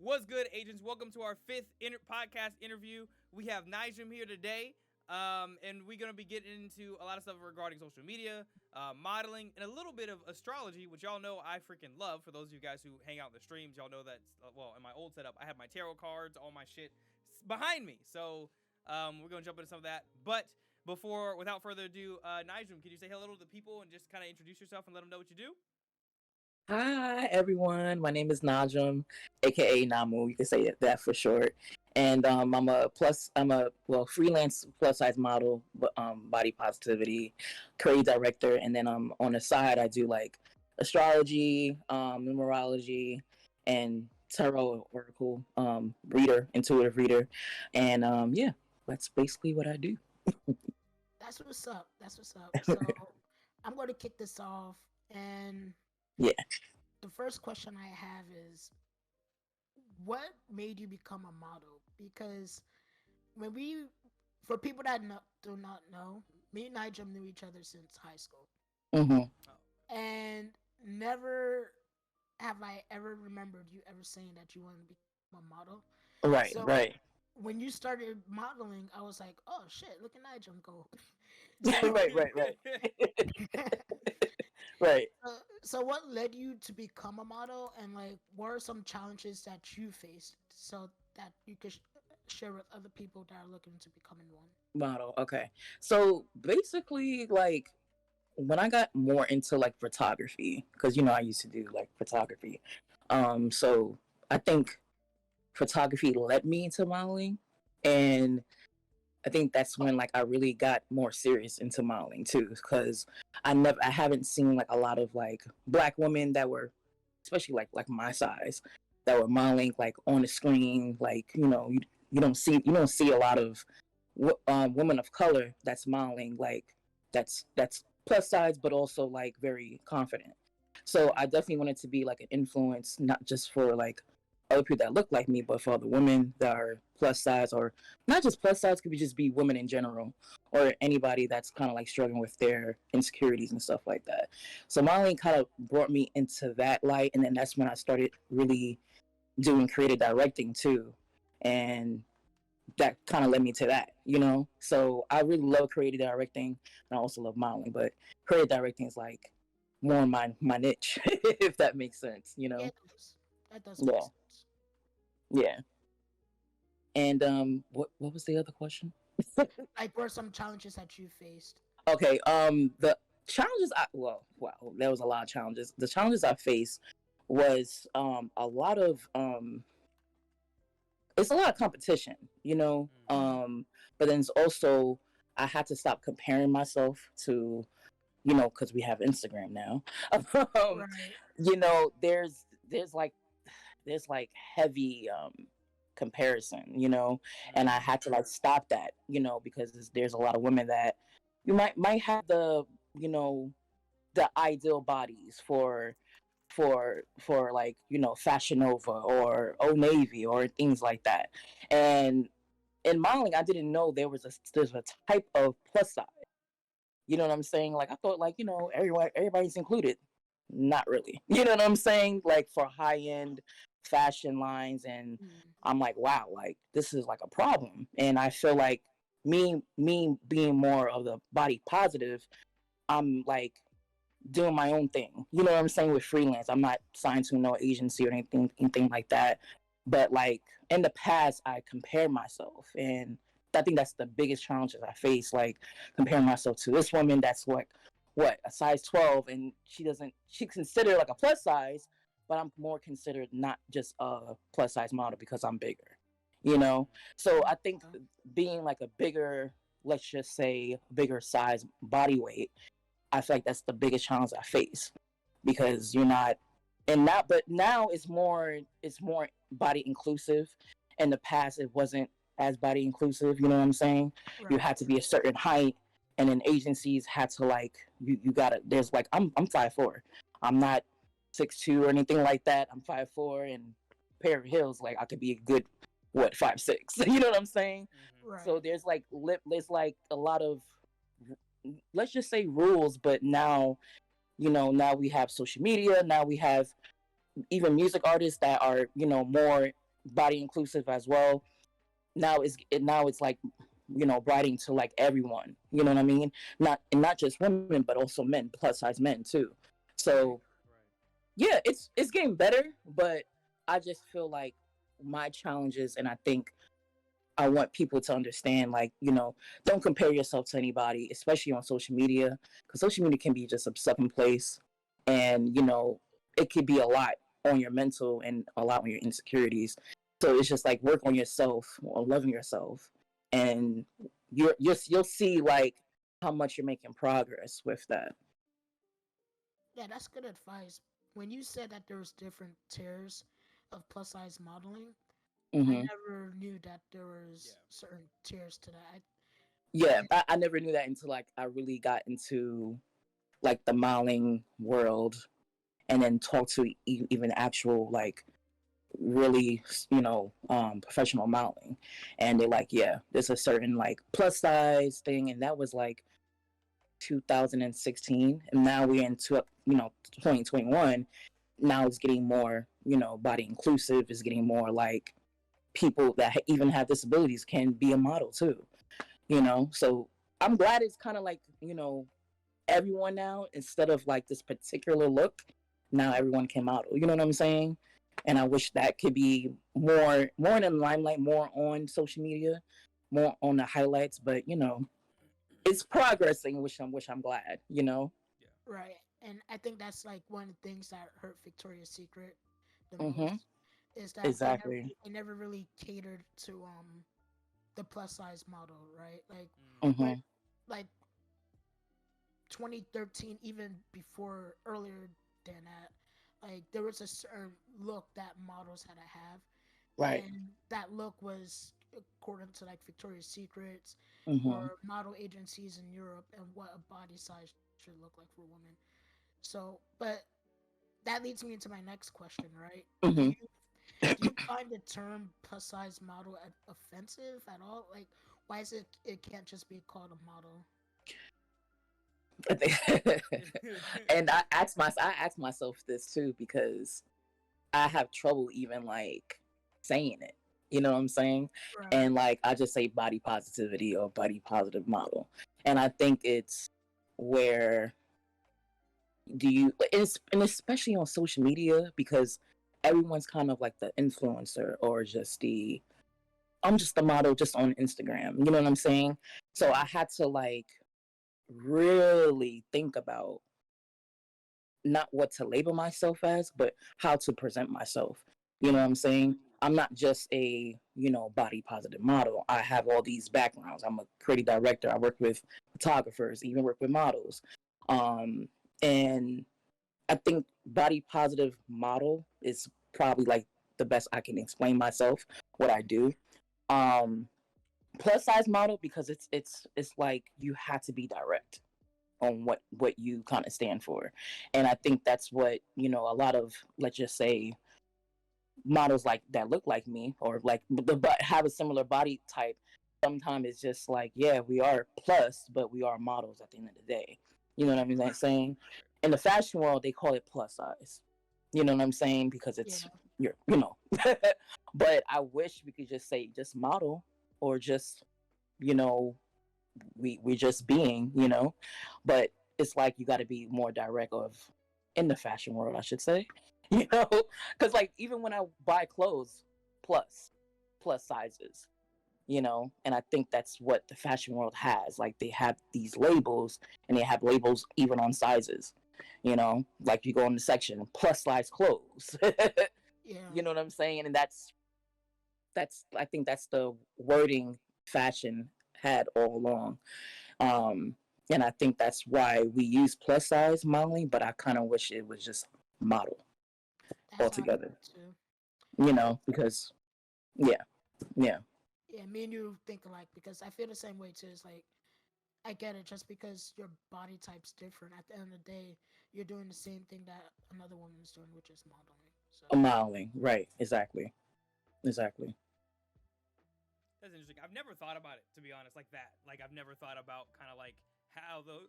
What's good, agents? Welcome to our fifth podcast interview. We have Najam here today, and we're going to be getting into a lot of stuff regarding social media, modeling, and a little bit of astrology, which y'all know I freaking love. For those of you guys who hang out in the streams, y'all know that, well, in my old setup, I have my tarot cards, all my shit behind me. So we're going to jump into some of that. But without further ado, Najam, can you say hello to the people and just kind of introduce yourself and let them know what you do? Hi, everyone. My name is Najam, aka NaMu. You can say that for short. And I'm a freelance plus size model, body positivity, creative director. And then on the side, I do like astrology, numerology, and tarot oracle reader, intuitive reader. And yeah, that's basically what I do. That's what's up. So I'm going to kick this off, and yeah, the first question I have is, what made you become a model? Because for people that do not know, me and Najam knew each other since high school, and never have I ever remembered you ever saying that you wanted to become a model. Right. When you started modeling, I was like, "Oh shit! Look at Najam go!" Right. Right. So what led you to become a model, and like, what are some challenges that you faced so that you could share with other people that are looking to becoming one? Model. Okay. So basically, like, when I got more into like photography, because I used to do like photography. So I think photography led me into modeling, and I think that's when like I really got more serious into modeling too, because I haven't seen like a lot of like Black women that were, especially like my size, that were modeling like on the screen. Like you don't see a lot of women of color that's modeling, like that's plus size but also like very confident. So I definitely wanted to be like an influence, not just for like other people that look like me, but for the women that are plus size, or not just plus size, could just be women in general, or anybody that's kind of like struggling with their insecurities and stuff like that. So modeling kind of brought me into that light, and then that's when I started really doing creative directing too, and that kind of led me to that, So I really love creative directing, and I also love modeling, but creative directing is like more my niche, if that makes sense, Yeah, that does make sense. Yeah. And what was the other question? Like, what are some challenges that you faced? Okay, the challenges there was a lot of challenges. The challenges I faced was a lot of it's a lot of competition, but then it's also I had to stop comparing myself to, because we have Instagram now. Right. There's like heavy comparison, and I had to like stop that, because there's a lot of women that you might have the the ideal bodies for like Fashion Nova or Old Navy or things like that. And in modeling, I didn't know there's a type of plus size. You know what I'm saying? Like I thought, like everybody's included. Not really. You know what I'm saying? Like for high end fashion lines, and I'm like, wow, like this is like a problem. And I feel like me being more of the body positive, I'm like doing my own thing. You know what I'm saying? With freelance, I'm not signed to no agency or anything like that. But like in the past, I compared myself, and I think that's the biggest challenges I face. Like comparing myself to this woman that's like a size 12, and she's considered like a plus size, but I'm more considered not just a plus size model because I'm bigger. So I think being like a bigger, let's just say bigger size body weight, I feel like that's the biggest challenge I face, because you're not, but now it's more body inclusive. In the past, it wasn't as body inclusive. You know what I'm saying? Right. You had to be a certain height, and then agencies had to like you gotta. There's like I'm 5'4". I'm not 6'2" or anything like that. I'm 5'4", and a pair of heels, like I could be a good 5'6". You know what I'm saying? Right. So there's like a lot of, let's just say, rules. But now we have social media. Now we have even music artists that are more body inclusive as well. Now it's like, writing to like everyone. You know what I mean? Not just women, but also men, plus size men too. So yeah, it's getting better, but I just feel like my challenges, and I think I want people to understand, like, don't compare yourself to anybody, especially on social media, because social media can be just a sucking place, and it could be a lot on your mental and a lot on your insecurities. So it's just like work on yourself, on loving yourself, and you'll see like how much you're making progress with that. Yeah, that's good advice. When you said that there was different tiers of plus size modeling, I Hmm. never knew that there was certain tiers to that. Yeah, I never knew that until like I really got into like the modeling world, and then talk to even actual like really professional modeling, and they're like, yeah, there's a certain like plus size thing, and that was like 2016, and now we're into 2021. Now it's getting more body inclusive, is getting more like people that even have disabilities can be a model too. So I'm glad it's kind of like everyone now, instead of like this particular look, now everyone can model. You know what I'm saying? And I wish that could be more in the limelight, more on social media, more on the highlights. But it's progressing, which I'm glad. Right. And I think that's like one of the things that hurt Victoria's Secret the Mm-hmm. most, is that Exactly. they never really catered to the plus size model, right? Like Mm-hmm. when like 2013, even before earlier than that, like there was a certain look that models had to have, Right. and that look was according to like Victoria's Secrets Mm-hmm. or model agencies in Europe, and what a body size should look like for women. So, but that leads me into my next question, right? Do Mm-hmm. you do you find the term plus size model offensive at all? Like, why is it can't just be called a model? And I ask myself this too, because I have trouble even like saying it. You know what I'm saying? Right. And like I just say body positivity or body positive model. And I think it's where and especially on social media, because everyone's kind of like the influencer, or just I'm just the model just on Instagram. You know what I'm saying? So I had to like really think about not what to label myself as, but how to present myself. You know what I'm saying? I'm not just a, body positive model. I have all these backgrounds. I'm a creative director. I work with photographers, even work with models. And I think body positive model is probably like the best I can explain myself, what I do. Um, Plus size model, because it's like you have to be direct on what you kind of stand for. And I think that's what a lot of, let's just say, models like that look like me, or like but have a similar body type, sometimes it's just like, yeah, we are plus, but we are models at the end of the day. You know what I'm saying? In the fashion world, they call it plus size. You know what I'm saying? Because Yeah. it's but I wish we could just say just model, or just you know we just being, but it's like you got to be more direct of, in the fashion world, I should say, because like even when I buy clothes, plus sizes, and I think that's what the fashion world has. Like they have these labels, and they have labels even on sizes, like you go in the section plus size clothes. Yeah. You know what I'm saying? And that's I think that's the wording fashion had all along. Um, and I think that's why we use plus size modeling, but I kind of wish it was just model That's how I altogether, feel too. because, yeah, yeah. Yeah, me and you think alike because I feel the same way too. It's like I get it, just because your body type's different. At the end of the day, you're doing the same thing that another woman's doing, which is modeling. So Modeling, right, exactly, exactly. That's interesting. I've never thought about it, to be honest, like that. Like I've never thought about kind of like how those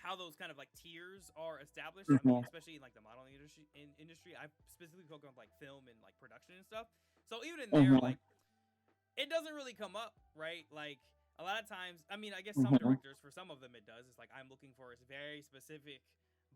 how those kind of like tiers are established. I mean, especially in like the modeling industry. I specifically focus on like film and like production and stuff. So even in there, like it doesn't really come up, right? Like a lot of times, I mean, I guess some directors, for some of them it does. It's like I'm looking for a very specific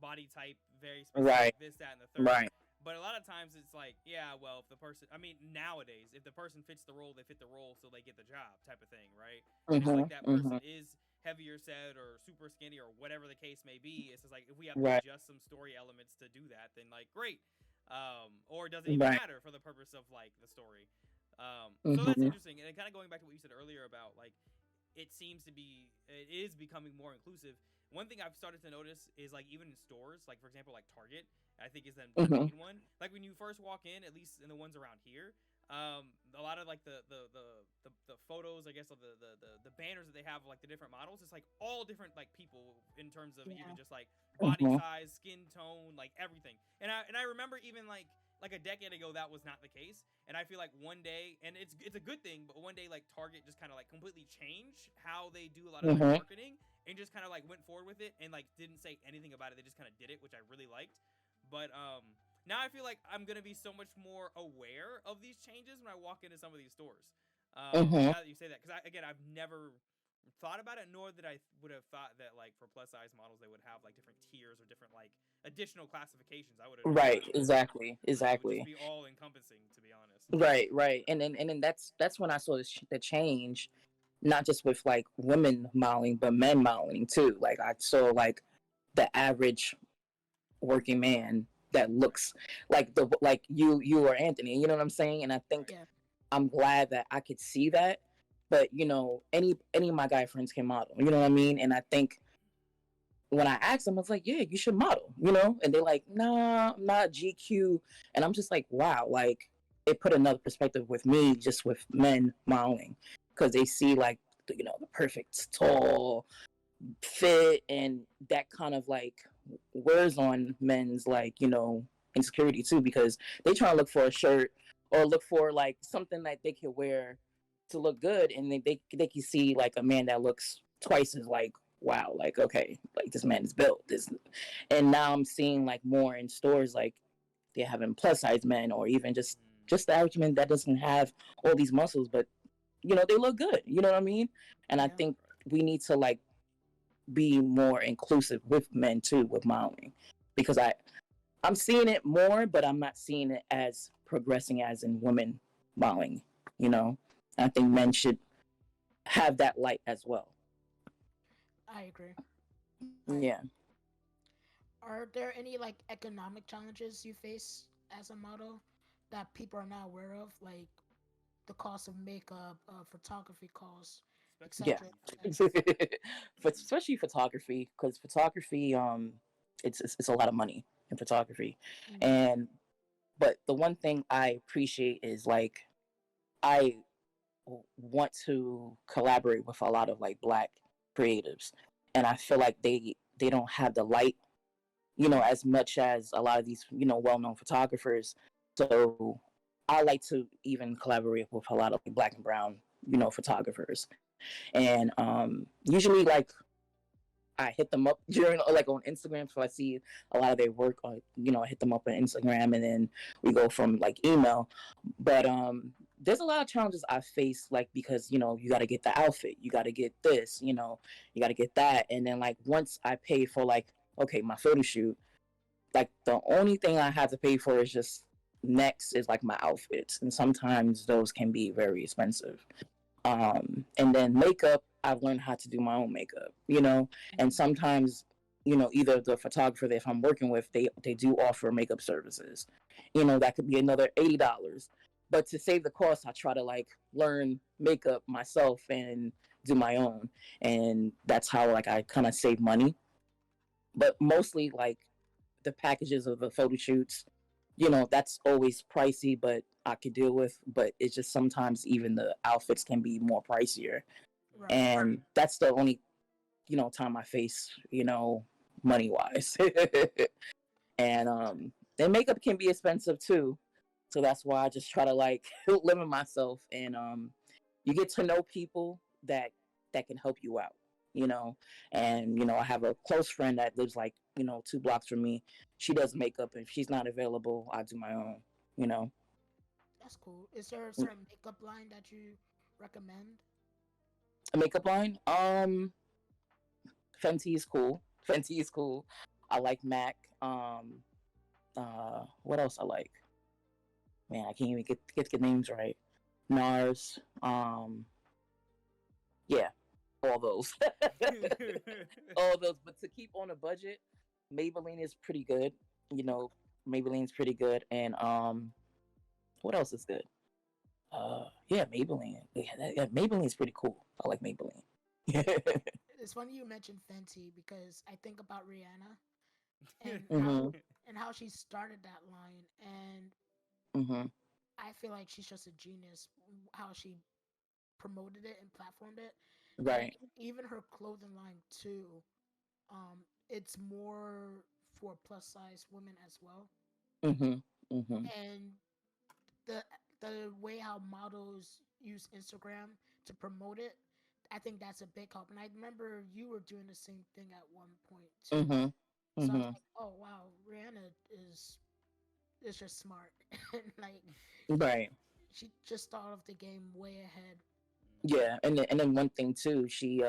body type, very specific this, that, and the third. Right. But a lot of times it's like, yeah, well, if the person, I mean, nowadays, if the person fits the role, they fit the role, so they get the job, type of thing, right? Just like that person is heavier set or super skinny or whatever the case may be. It's just like if we have to adjust some story elements to do that, then like great. Or it doesn't even matter for the purpose of like the story. So that's interesting. And kind of going back to what you said earlier about like it is becoming more inclusive. One thing I've started to notice is like even in stores, like for example, like Target, I think is the main one. Like when you first walk in, at least in the ones around here, a lot of like the photos, I guess, of the banners that they have of like the different models, it's like all different like people in terms of even just like body size, skin tone, like everything. And I remember even like a decade ago that was not the case. And I feel like one day, and it's a good thing, but one day like Target just kind of like completely changed how they do a lot of like, marketing and just kind of like went forward with it and like didn't say anything about it. They just kind of did it, which I really liked. But now I feel like I'm gonna be so much more aware of these changes when I walk into some of these stores. Now that you say that, because I've never thought about it, nor that I would have thought that like for plus size models they would have like different tiers or different like additional classifications. I would have exactly. It would just be all encompassing, to be honest. Right. And then that's when I saw the change, not just with like women modeling, but men modeling too. Like I saw like the average working man that looks like you or Anthony, you know what I'm saying? And I think I'm glad that I could see that. But you know, any of my guy friends can model, you know what I mean? And I think when I asked them, I was like, yeah, you should model, you know? And they're like, nah, I'm not GQ. And I'm just like, wow, like it put another perspective with me, just with men modeling, because they see like, you know, the perfect tall fit, and that kind of like wears on men's like, you know, insecurity too, because they try to look for a shirt or look for like something that they can wear to look good, and they can see like a man that looks twice as like, wow, like okay, like this man is built this. And now I'm seeing like more in stores, like they're having plus size men, or even just the average man that doesn't have all these muscles, but you know, they look good, you know what I mean? And I think we need to like be more inclusive with men too with modeling, because I'm seeing it more, but I'm not seeing it as progressing as in women modeling, you know. I think men should have that light as well. I agree. Yeah. Are there any like economic challenges you face as a model that people are not aware of, like the cost of makeup, photography costs, etc.? Especially photography, because photography, it's a lot of money in photography. But the one thing I appreciate is like I want to collaborate with a lot of like Black creatives, and I feel like they don't have the light, you know, as much as a lot of these, you know, well-known photographers. So I like to even collaborate with a lot of like, Black and brown, you know, photographers. And usually like I hit them up during like on Instagram, so I see a lot of their work. You know, I hit them up on Instagram, and then we go from like email. But there's a lot of challenges I face, like because you know you got to get the outfit, you got to get this, you know, you got to get that, and then like once I pay for like okay my photo shoot, like the only thing I have to pay for is just next is like my outfits, and sometimes those can be very expensive. And then makeup, I've learned how to do my own makeup, you know, and sometimes, you know, either the photographer that if I'm working with, they do offer makeup services, you know, that could be another $80. But to save the cost, I try to like learn makeup myself and do my own. And that's how like I kind of save money. But mostly like the packages of the photo shoots, you know, that's always pricey, but I could deal with. But it's just sometimes even the outfits can be more pricier. Right. And that's the only, you know, time I face, you know, money wise. And then makeup can be expensive too. So that's why I just try to like limit myself, and you get to know people that can help you out, you know. And you know, I have a close friend that lives like, you know, 2 blocks from me. She does makeup. If she's not available, I do my own, you know. That's cool. Is there a certain makeup line that you recommend? A makeup line, Fenty is cool. Fenty is cool. I like Mac. What else I like? Man, I can't even get the names right. NARS. Yeah, all those. All those. But to keep on a budget, Maybelline is pretty good. You know, Maybelline's pretty good. And what else is good? Yeah, Maybelline. Yeah, Maybelline's pretty cool. I like Maybelline. It's funny you mentioned Fenty because I think about Rihanna and Mm-hmm. and how she started that line, and Mm-hmm. I feel like she's just a genius how she promoted it and platformed it, and Right. even her clothing line too. It's more for plus size women as well, Mm-hmm. Mm-hmm. and the the way how models use Instagram to promote it, I think that's a big help. And I remember you were doing the same thing at one point too. Mm-hmm. So I was Mm-hmm. like, oh wow, Rihanna is just smart, and like Right. she just thought of the game way ahead. Yeah, and then one thing too, she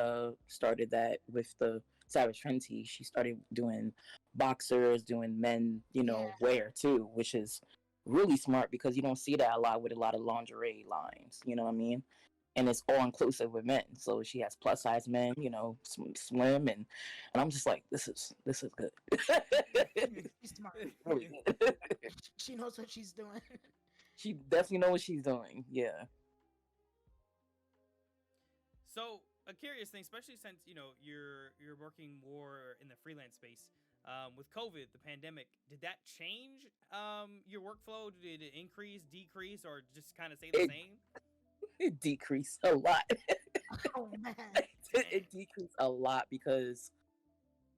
started that with the Savage Fenty. She started doing boxers, doing men, you Yeah, know, wear too, which is really smart because you don't see that a lot with a lot of lingerie lines. You know what I mean? And it's all inclusive with men. So she has plus size men, you know, slim, and I'm just like, this is good. she's smart. Really good. She knows what she's doing. She definitely knows what she's doing. Yeah. So a curious thing, especially since you're working more in the freelance space. With COVID, the pandemic, did that change your workflow? Did it increase, decrease, or just kind of stay the It, same? it decreased a lot. Oh man. It decreased a lot because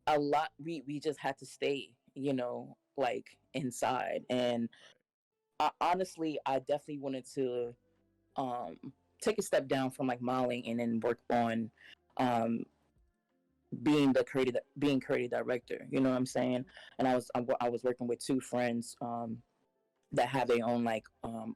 a lot we just had to stay, you know, like inside. And honestly, I definitely wanted to um take a step down from like modeling and then work on um being creative director, you know what I'm saying. And I was working with 2 friends that have their own like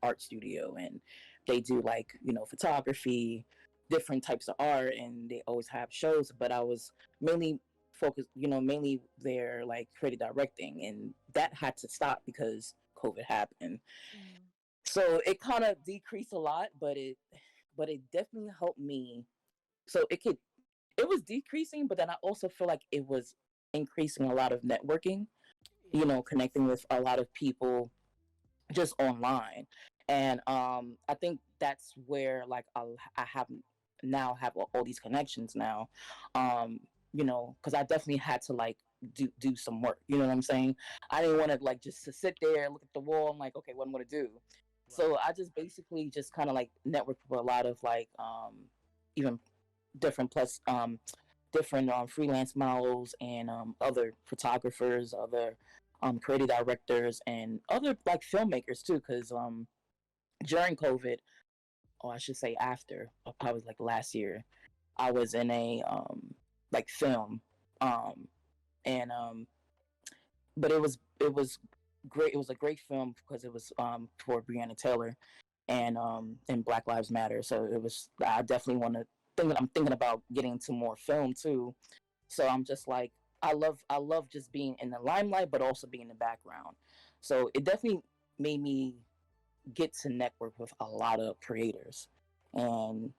art studio, and they do like, you know, photography, different types of art, and they always have shows. But I was mainly focused, you know, mainly their like creative directing, and that had to stop because COVID happened. Mm. So it kind of decreased a lot, but it definitely helped me. So it was decreasing, but then I also feel like it was increasing a lot of networking, you Yeah. know, connecting with a lot of people just online. And I think that's where like I have now have all these connections now. um you know, because I definitely had to like do some work, you know what I'm saying. I didn't want to like just to sit there look at the wall. I'm like, okay, what I'm gonna do. Right. So I just basically just kind of like network with a lot of like even different plus different freelance models and other photographers, other creative directors, and other like filmmakers too. Because during COVID, or I should say after, probably like last year, I was in a like film, um, and but it was great. It was a great film because it was for Breonna Taylor and Black Lives Matter. So it was. I definitely want to think. I'm thinking about getting into more film too. So I'm just like, I love just being in the limelight, but also being in the background. So it definitely made me get to network with a lot of creators, and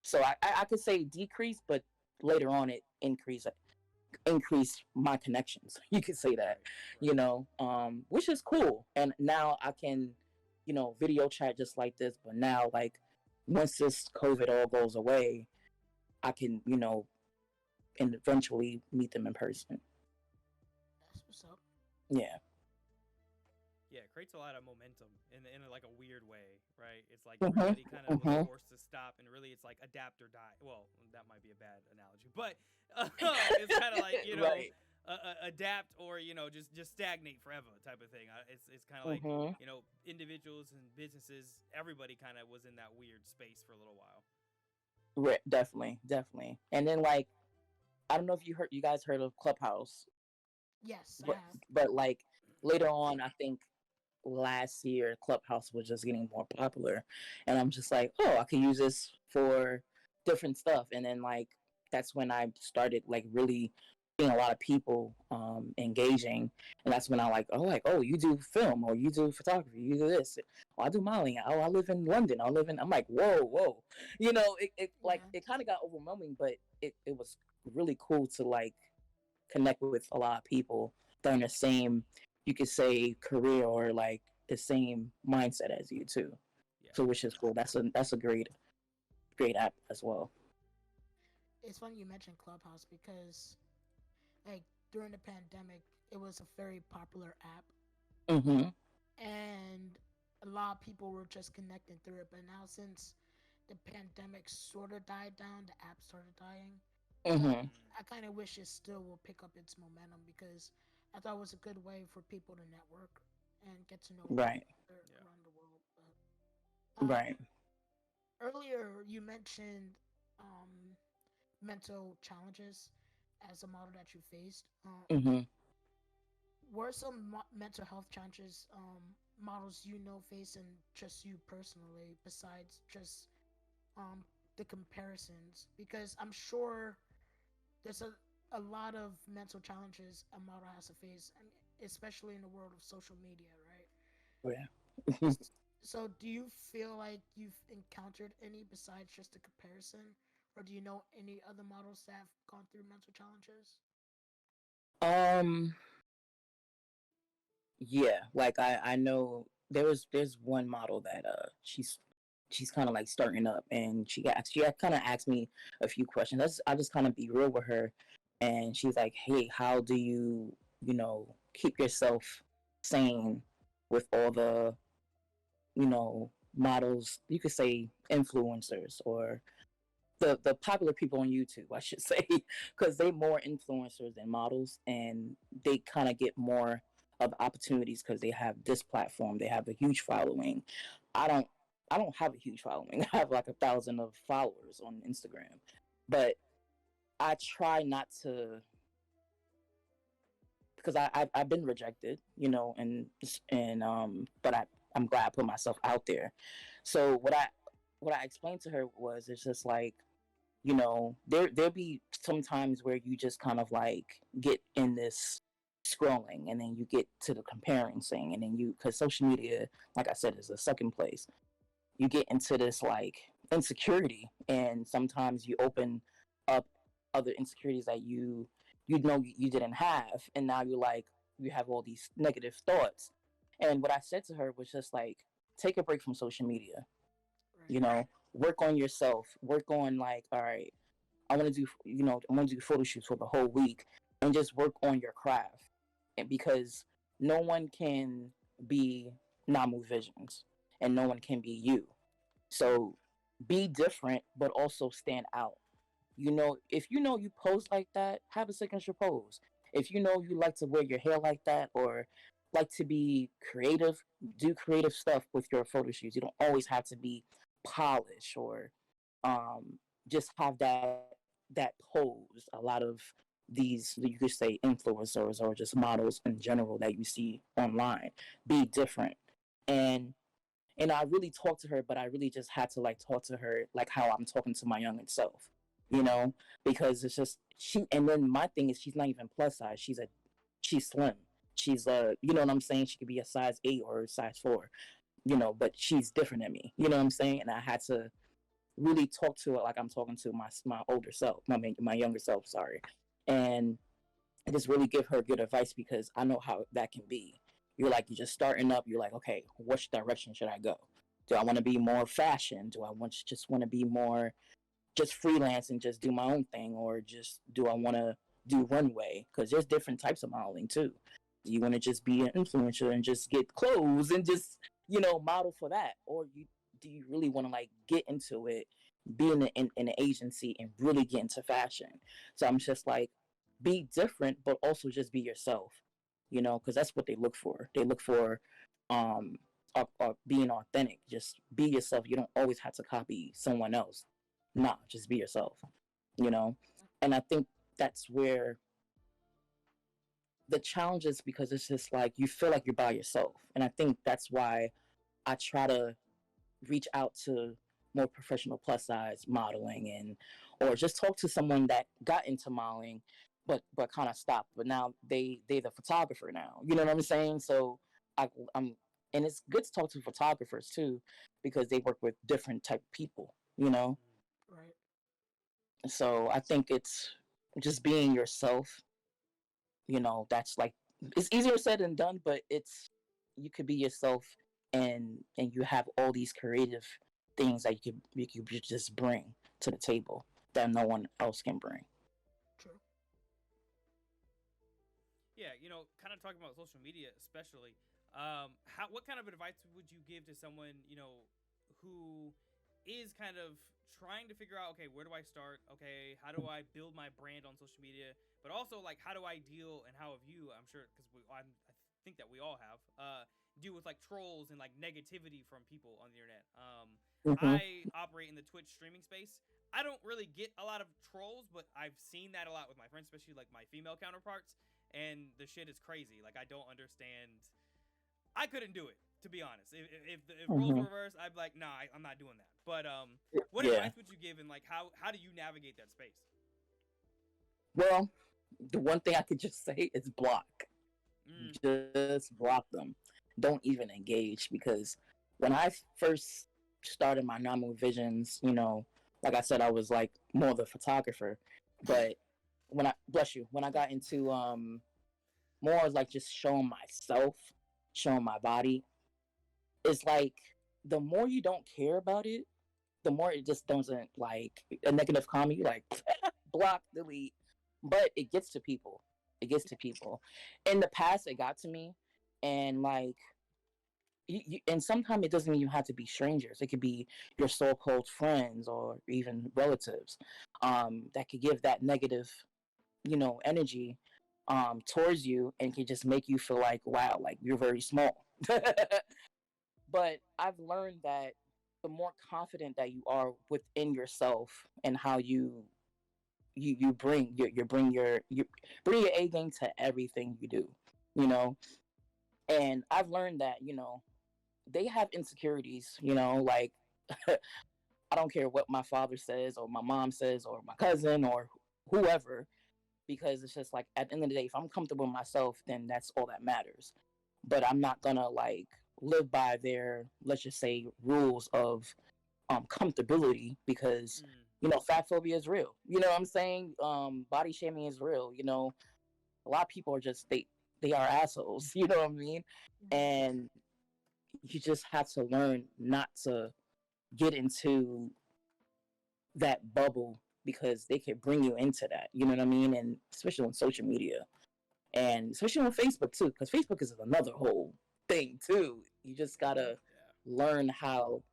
so I could say decrease, but later on it increased my connections. You could say that, Right. you Right. know, which is cool. And now I can, you know, video chat just like this. But now, like, once this COVID all goes away, I can, you know, and eventually meet them in person. That's what's up. Yeah. Yeah, it creates a lot of momentum in like a weird way, right? It's like Mhm. everybody kind of was Mhm. forced to stop, and really, it's like adapt or die. Well, that might be a bad analogy, but it's kind of like Right. adapt or just stagnate forever type of thing. It's kind of like Mhm. individuals and businesses, everybody kind of was in that weird space for a little while. Definitely, definitely. And then like I don't know if you guys heard of Clubhouse, Yes, I but have. like later on, I think last year Clubhouse was just getting more popular, and I'm just like, oh, I could use this for different stuff, and then like that's when I started like really seeing a lot of people engaging, and that's when I like, oh, you do film or you do photography, you do this, oh, I do modeling, oh, I live in London, I'm like, whoa, Yeah. it kind of got overwhelming, but it was really cool to like connect with a lot of people that are in the same, you could say, career or like the same mindset as you too. Yeah. So which is cool. That's a great app as well. It's funny you mentioned Clubhouse because, like, during the pandemic, it was a very popular app, Mm-hmm. and a lot of people were just connecting through it. But now, since the pandemic sort of died down, the app started dying. But Mm-hmm. I kind of wish it still will pick up its momentum because I thought it was a good way for people to network and get to know Right. people around the world. But Right. earlier, you mentioned um, mental challenges as a model that you faced. Mm-hmm. Were some mental health challenges models you know face and just you personally, besides just the comparisons? Because I'm sure there's a lot of mental challenges a model has to face, I mean, especially in the world of social media, right? Oh, yeah. So, do you feel like you've encountered any besides just the comparison, or do you know any other models that have gone through mental challenges? um. Yeah. Like I know there's one model that she's kind of like starting up, and she kind of asked me a few questions. I just kind of be real with her, and she's like, hey, how do keep yourself sane with all the models, you could say influencers, or the popular people on YouTube, I should say, because they more influencers than models, and they kind of get more of opportunities because they have this platform, they have a huge following. I don't, I don't have a huge following. I have like 1,000 of followers on Instagram, but I try not to, because I've been rejected, but I'm glad I put myself out there. So what I explained to her was, it's just like, there'll be some times where you just kind of like get in this scrolling, and then you get to the comparing thing, and then because social media, like I said, is the second place, you get into this like insecurity, and sometimes you open up other insecurities that you didn't have, and now you have all these negative thoughts. And what I said to her was just like, take a break from social media, Right. you know work on yourself, work on, like, all right, I want to do photo shoots for the whole week, and just work on your craft. And because no one can be NaMu Visions, and no one can be you. So be different, but also stand out. If you pose like that, have a signature pose. If you like to wear your hair like that, or like to be creative, do creative stuff with your photo shoots. You don't always have to be polished, or just have that pose. A lot of these, you could say, influencers or just models in general that you see online, be different. And I really talked to her, but I really just had to like talk to her like how I'm talking to my younger self, you know, because it's just she. And then my thing is, she's not even plus size. She's slim. She's you know what I'm saying. She could be a size 8 or a size 4, but she's different than me. You know what I'm saying? And I had to really talk to her like I'm talking to my older self, my younger self. Sorry, and just really give her good advice, because I know how that can be. You're just starting up. You're like, okay, which direction should I go? Do I want to be more fashion? Do I just want to be more just freelance and just do my own thing, or just do I want to do runway? Because there's different types of modeling too. Do you want to just be an influencer and just get clothes and just model for that, or do you really want to like get into it, be in an agency and really get into fashion? So I'm just like, be different, but also just be yourself, because that's what they look for. They look for um being authentic. Just be yourself. You don't always have to copy someone else. Nah, just be yourself. you know and I think that's where the challenge is, because it's just like you feel like you're by yourself. And I think that's why I try to reach out to more professional plus size modeling, and or just talk to someone that got into modeling but kind of stopped, but now they're the photographer now, you know what I'm saying? So I'm and it's good to talk to photographers too, because they work with different type of people, you know. Right. So I think it's just being yourself, you know. That's like, it's easier said than done, but it's, you could be yourself, and you have all these creative things that you could just bring to the table that no one else can bring. True. Yeah, kind of talking about social media, especially. What kind of advice would you give to someone, who is kind of trying to figure out, okay, where do I start? Okay, how do I build my brand on social media? But also, like, how do I deal, and how have you? I'm sure, because I think that we all have deal with like trolls and like negativity from people on the internet. Mm-hmm. I operate in the Twitch streaming space. I don't really get a lot of trolls, but I've seen that a lot with my friends, especially like my female counterparts. And the shit is crazy. Like, I don't understand. I couldn't do it, to be honest. If roles Mm-hmm. were reversed, I'd be like, nah, I'm not doing that. But what Yeah. advice would you give, and like how do you navigate that space? Well, the one thing I could just say is block. Mm. Just block them. Don't even engage, because when I first started my NaMu visions, you know, like I said, I was like more the photographer. But when I bless you, when I got into more like just showing myself, showing my body, it's like the more you don't care about it, the more it just doesn't, like, a negative comment, you like block, delete. But it gets to people. It gets to people. In the past, it got to me, and like, and sometimes it doesn't even have to be strangers. It could be your so-called friends or even relatives, that could give that negative, you know, energy towards you, and can just make you feel like, wow, like you're very small. But I've learned that the more confident that you are within yourself, and how you bring you bring your A game to everything you do, you know. And I've learned that, you know, they have insecurities, you know, like I don't care what my father says or my mom says or my cousin or whoever, because it's just like, at the end of the day, if I'm comfortable with myself, then that's all that matters. But I'm not gonna like live by their, let's just say, rules of comfortability, because Mm. you know, fat phobia is real. You know what I'm saying? Body shaming is real. You know, a lot of people are just, they are assholes. You know what I mean? And you just have to learn not to get into that bubble, because they could bring you into that. You know what I mean? And especially on social media, and especially on Facebook too, because Facebook is another whole thing too. You just gotta learn how,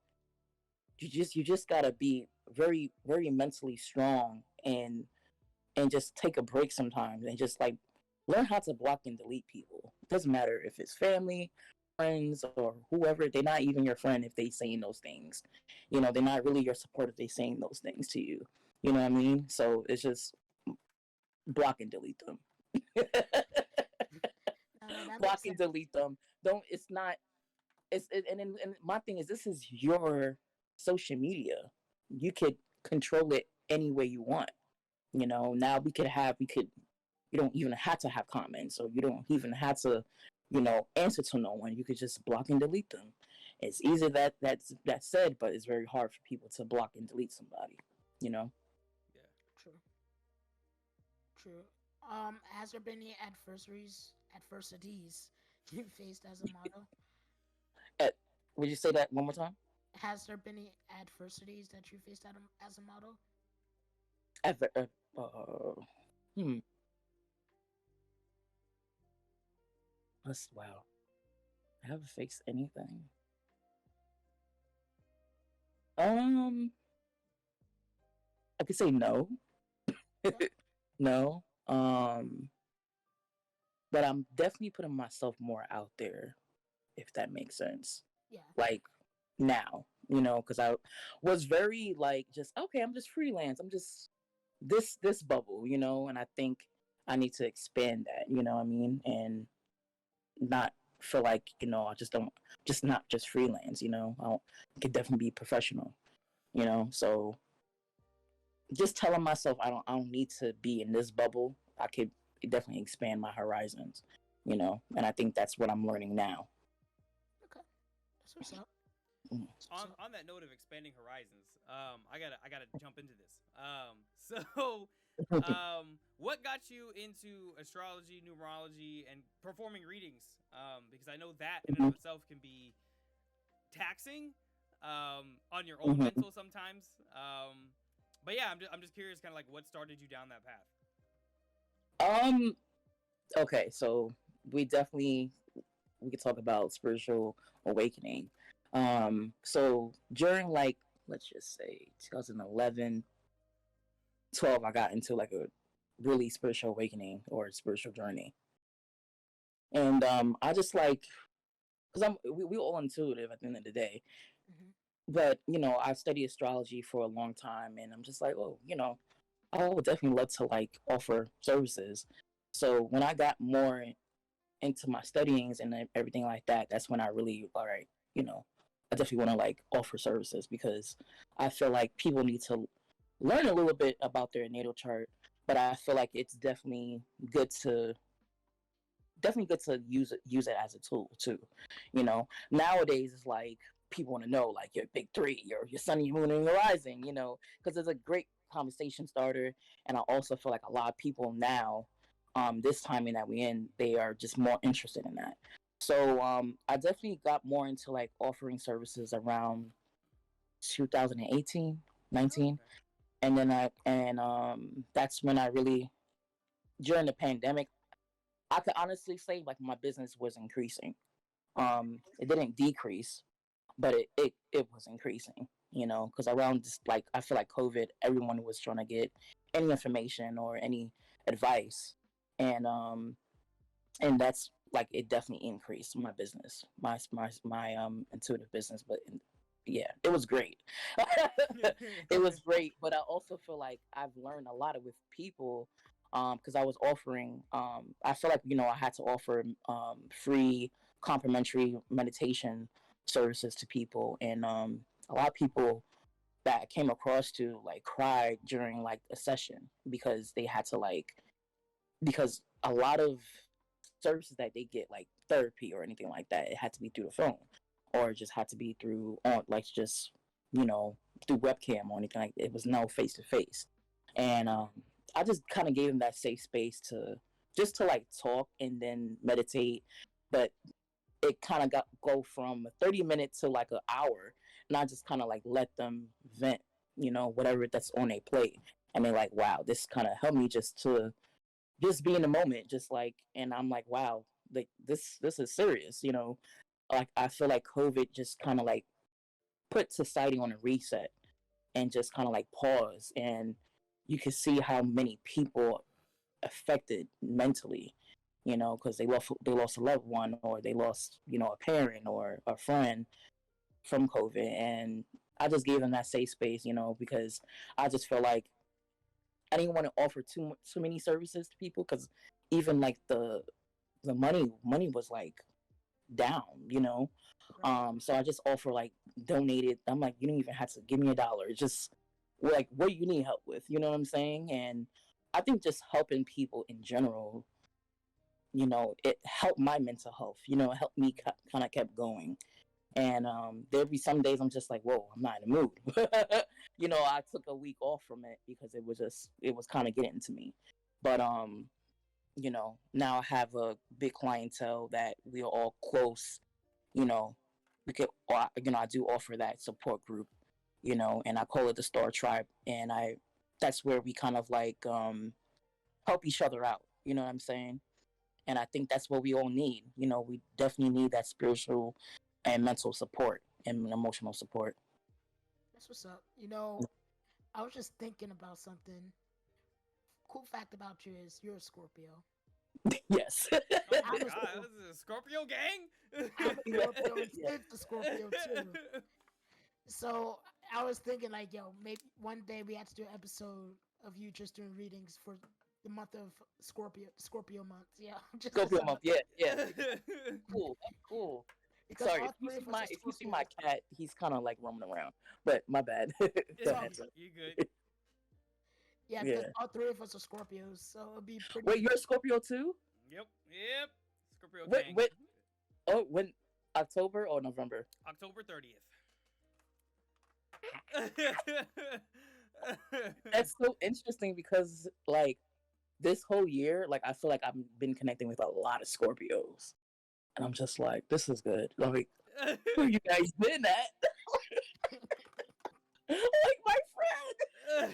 you just gotta be very, very mentally strong, and just take a break sometimes, and just like learn how to block and delete people. It doesn't matter if it's family, friends, or whoever. They're not even your friend if they saying those things. You know, they're not really your support if they saying those things to you. You know what I mean? So it's just block and delete them. No, that Block makes and sense. delete them. Don't. It's not. And my thing is, this is your social media. You could control it any way you want. You know, now we could, you don't even have to have comments, or you don't even have to, you know, answer to no one. You could just block and delete them. It's easy that's said, but it's very hard for people to block and delete somebody, you know. Yeah. True. True. Has there been any adversities you faced as a model? At, would you say that one more time? Has there been any adversities that you faced as a model? Ever, uh, hmm. Wow. I haven't faced anything. Um, I could say no. Yeah. No. But I'm definitely putting myself more out there, if that makes sense. Yeah. Like now, you know, because I was very like, just okay, I'm just freelance. I'm just this bubble, and I think I need to expand that, what I mean, and not feel like, I just don't, just not just freelance, I could definitely be professional, so just telling myself I don't need to be in this bubble. I could definitely expand my horizons, and I think that's what I'm learning now. Okay, that's what's up. On that note of expanding horizons, I gotta jump into this. So, what got you into astrology, numerology, and performing readings? Because I know that in and of itself can be taxing, on your own mental sometimes. But yeah, I'm just curious, kind of like what started you down that path. Okay, so we could talk about spiritual awakening. So during, like, let's just say 2011, 12, I got into like a really spiritual awakening or spiritual journey. And I just like, because we all intuitive at the end of the day. But I studied astrology for a long time, and I'm just like, oh, I would definitely love to like offer services. So when I got more into my studyings and everything like that, that's when I really, all right, I definitely want to like offer services, because I feel like people need to learn a little bit about their natal chart, but I feel like it's good to use it as a tool too. Nowadays it's like people want to know like your big three, your sun, your moon, and your rising. Because it's a great conversation starter, and I also feel like a lot of people now, this timing that we in, they are just more interested in that. So I definitely got more into like offering services around 2018, 19, and then that's when I really, during the pandemic, I could honestly say like my business was increasing. It didn't decrease, but it was increasing. Because around this, like, I feel like COVID, everyone was trying to get any information or any advice, and that's like, it definitely increased my business, my intuitive business. But yeah, it was great. It was great, but I also feel like I've learned a lot with people, because I was offering, I feel like, I had to offer free complimentary meditation services to people, and a lot of people that I came across to like cried during like a session, because they had to like, because a lot of services that they get, like therapy or anything like that, it had to be through the phone, or it just had to be through, on like, just through webcam or anything like that. It was no face to face. And I just kind of gave them that safe space to just to like talk and then meditate. But it kind of got go from 30 minutes to like an hour, and I just kind of like let them vent, whatever that's on their plate. And they're like, wow, this kind of helped me just be in the moment, just like, and I'm like, wow, like this is serious. Like, I feel like COVID just kind of like put society on a reset, and just kind of like pause, and you can see how many people affected mentally, because they lost a loved one, or they lost, a parent or a friend from COVID. And I just gave them that safe space, because I just feel like I didn't want to offer too many services to people, because even like the money was like down, so I just offer like donated. I'm like, you don't even have to give me $1. It's just like, what do you need help with? You know what I'm saying? And I think just helping people in general, it helped my mental health. It helped me kind of kept going. And there'd be some days I'm just like, whoa, I'm not in the mood. I took a week off from it, because it was kind of getting to me. But now I have a big clientele that we are all close. You know, we could, I do offer that support group. And I call it the Star Tribe, and that's where we kind of like help each other out. You know what I'm saying? And I think that's what we all need. We definitely need that spiritual and mental support and emotional support. That's what's up. I was just thinking about something. Cool fact about you is you're a Scorpio. Yes. Oh my God, this is a Scorpio gang? I'm a Scorpio and Sid's a Scorpio too. So I was thinking like, yo, maybe one day we have to do an episode of you just doing readings for the month of Scorpio month. Yeah, just Scorpio month. Yeah. Cool. Cool. because Sorry, all three of us are if you see my Scorpios. cat, he's kind of like roaming around. But my bad. Go ahead. You good? Yeah, Yeah. because all three of us are Scorpios, so it'll be pretty. Wait, you're a Scorpio too? Yep. Scorpio King. When October or November? October 30th. That's so interesting because like this whole year, like I feel like I've been connecting with a lot of Scorpios, and I'm just like, this is good. Like, where you guys been at? Like my friend.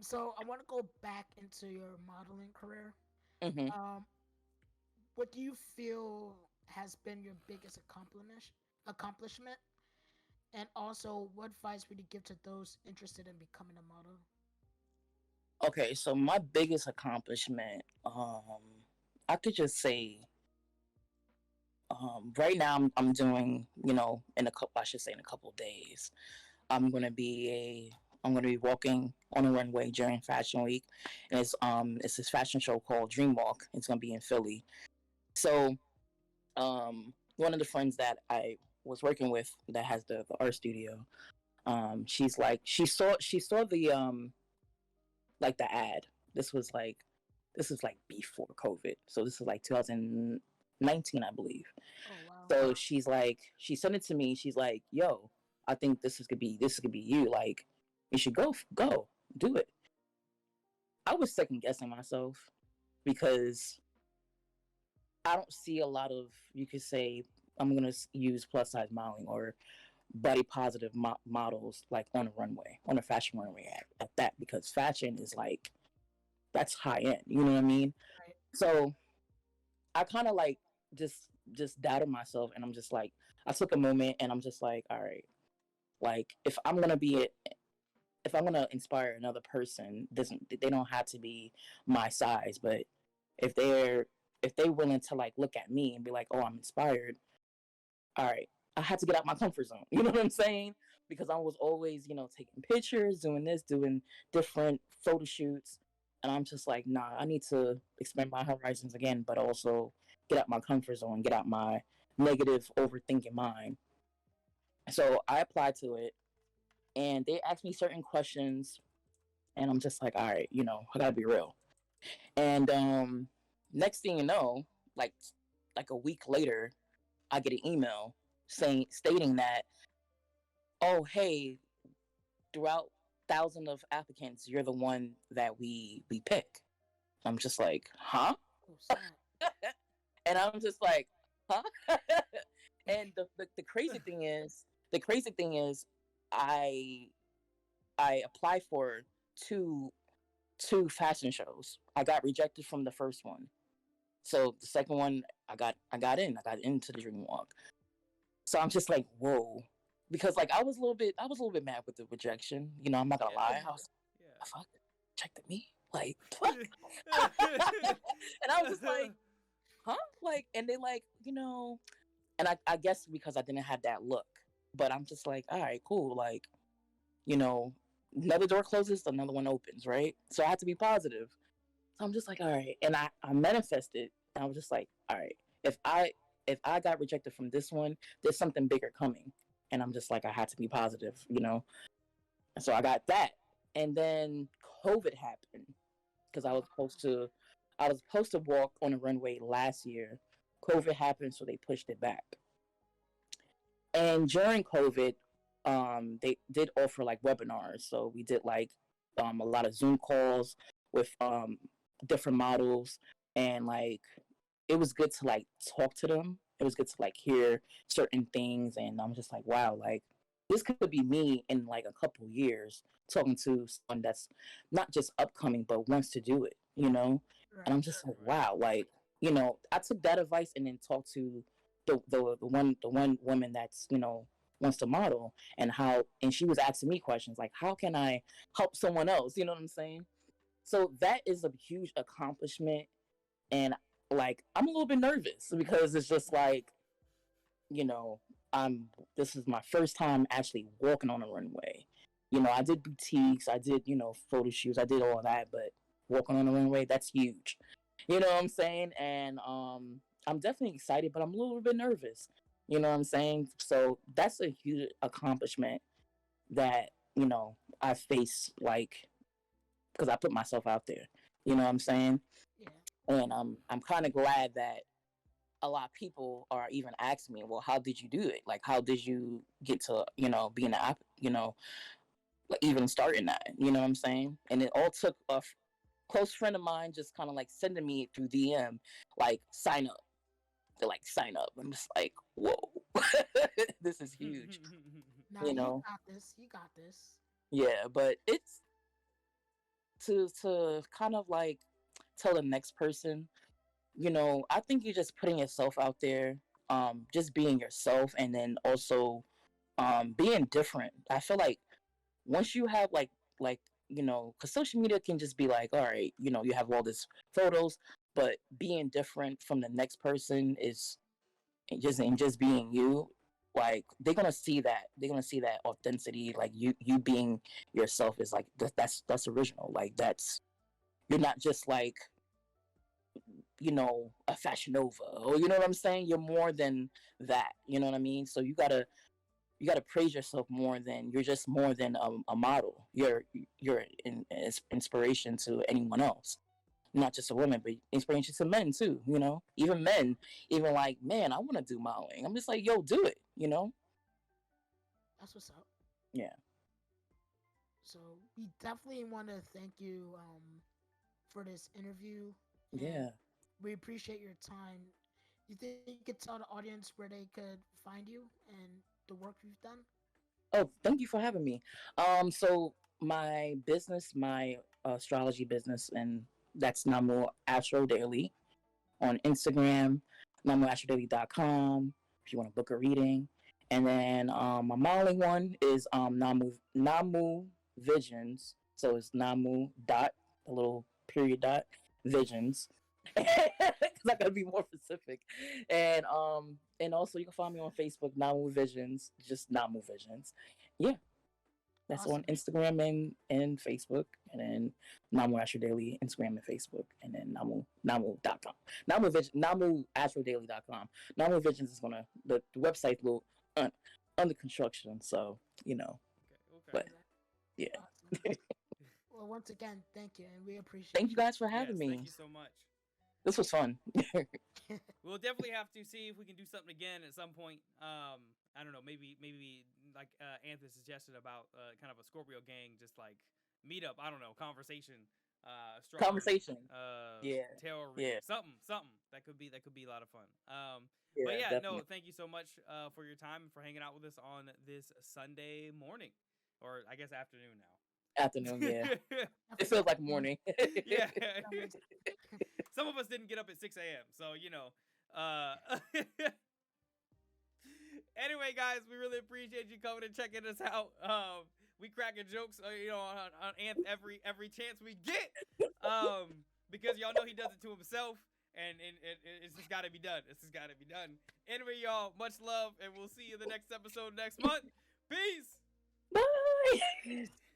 So I want to go back into your modeling career. Mhm. What do you feel has been your biggest accomplishment? And also, what advice would you give to those interested in becoming a model? Okay, so my biggest accomplishment, I could just say, right now I'm doing, in a couple of days, I'm gonna be walking on a runway during Fashion Week, and it's this fashion show called Dream Walk. It's gonna be in Philly. So, one of the friends that I was working with that has the art studio, she's like she saw the like the ad. This is like before COVID, so this is like 2019, I believe. Oh wow! So she sent it to me. She's like, "Yo, I think this could be you. Like, you should go do it." I was second guessing myself because I don't see a lot of, you could say, I'm gonna use plus size modeling or body positive models like on a runway, on a fashion runway at that, because fashion is like, that's high end. You know what I mean? Right. So I kind of like just doubted myself, and I'm just like, I took a moment, and I'm just like, all right, like if I'm gonna inspire another person, they don't have to be my size, but if they're willing to like look at me and be like, oh, I'm inspired, all right, I had to get out my comfort zone. You know what I'm saying? Because I was always, taking pictures, doing different photo shoots, and I'm just like, nah, I need to expand my horizons again, but also get out my comfort zone, get out my negative overthinking mind. So I applied to it, and they asked me certain questions, and I'm just like, all right, I gotta be real. And next thing you know, like a week later, I get an email stating that, oh, hey, throughout thousands of applicants, you're the one that we pick. I'm just like, huh? Oh, And I'm just like, huh? And the crazy thing is, I applied for two fashion shows. I got rejected from the first one. So the second one, I got into the Dream Walk. So I'm just like, whoa, because like I was a little bit mad with the rejection. I'm not gonna lie. I was, fuck, rejected me, like, fuck. And I was just like, huh? Like, and they like, and I guess because I didn't have that look, but I'm just like, all right, cool, like, another door closes, another one opens, right? So I had to be positive. So I'm just like, all right. And I manifested. And I was just like, all right, if I got rejected from this one, there's something bigger coming. And I'm just like, I had to be positive, So I got that. And then COVID happened because I was supposed to walk on a runway last year. COVID happened, so they pushed it back. And during COVID, they did offer like webinars. So we did like a lot of Zoom calls with different models, and like it was good to like talk to them. It was good to like hear certain things, and I'm just like, wow, like this could be me in like a couple years talking to someone that's not just upcoming but wants to do it, Right. And I'm just like, wow, like I took that advice and then talked to the one woman that's wants to model, and she was asking me questions like, how can I help someone else? You know what I'm saying? So that is a huge accomplishment, and like I'm a little bit nervous because it's just like, you know, this is my first time actually walking on a runway. I did boutiques, I did, photo shoots, I did all that, but walking on the runway, that's huge. You know what I'm saying? And I'm definitely excited, but I'm a little bit nervous. You know what I'm saying? So that's a huge accomplishment that, I face, like, because I put myself out there. You know what I'm saying? Yeah. And I'm kind of glad that a lot of people are even asking me, well, how did you do it? Like, how did you get to, be an app, like, even starting that? You know what I'm saying? And it all took a close friend of mine just kind of like sending me through DM, like, sign up. They're like, sign up. I'm just like, whoa, this is huge. Now you got this. You got this. Yeah, but it's to kind of like tell the next person, I think you're just putting yourself out there, just being yourself, and then also being different. I feel like once you have like because social media can just be like, all right, you have all these photos, but being different from the next person is just being you. Like, they're gonna see that authenticity, like you being yourself is like that's original. Like, that's, you're not just like, a fashion nova, or you know what I'm saying, you're more than that, you know what I mean? So you gotta praise yourself more than, you're just more than a model. You're an inspiration to anyone else, not just a woman, but inspiration to men too. Even men, even like, man, I want to do modeling. I'm just like, yo, do it. That's what's up. Yeah. So we definitely want to thank you for this interview. Yeah. We appreciate your time. You think you could tell the audience where they could find you and the work you've done? Oh, thank you for having me. So my business, my astrology business, and that's NaMu Astro Daily on Instagram, NaMuAstroDaily.com if you want to book a reading. And then my modeling one is NaMu Visions. So it's NaMu dot, a little period dot, Visions. Because I gotta be more specific. And also you can find me on Facebook, NaMu Visions, just NaMu Visions. Yeah. That's Awesome. on Instagram and Facebook, and then NaMu Astro Daily, Instagram and Facebook, and then NaMu.com. NaMuAstroDaily.com. NaMu Visions is the website's a little under construction, so, Okay. But, yeah. Awesome. Well, once again, thank you, and we appreciate Thank you guys for having me. Thank you so much. This was fun. We'll definitely have to see if we can do something again at some point. I don't know, maybe like Anthony suggested about kind of a Scorpio gang, just like meetup. I don't know, conversation, Conversation. tarot Yeah. something that could be a lot of fun. Yeah, but yeah, definitely. no, thank you so much for your time and for hanging out with us on this Sunday morning, or I guess afternoon now. Afternoon, yeah. It feels like morning. Yeah. Some of us didn't get up at 6 a.m. So, anyway, guys, we really appreciate you coming and checking us out. We cracking jokes, on Anth every chance we get. Because y'all know he does it to himself, and it's just got to be done. Anyway, y'all, much love, and we'll see you in the next episode next month. Peace. Bye.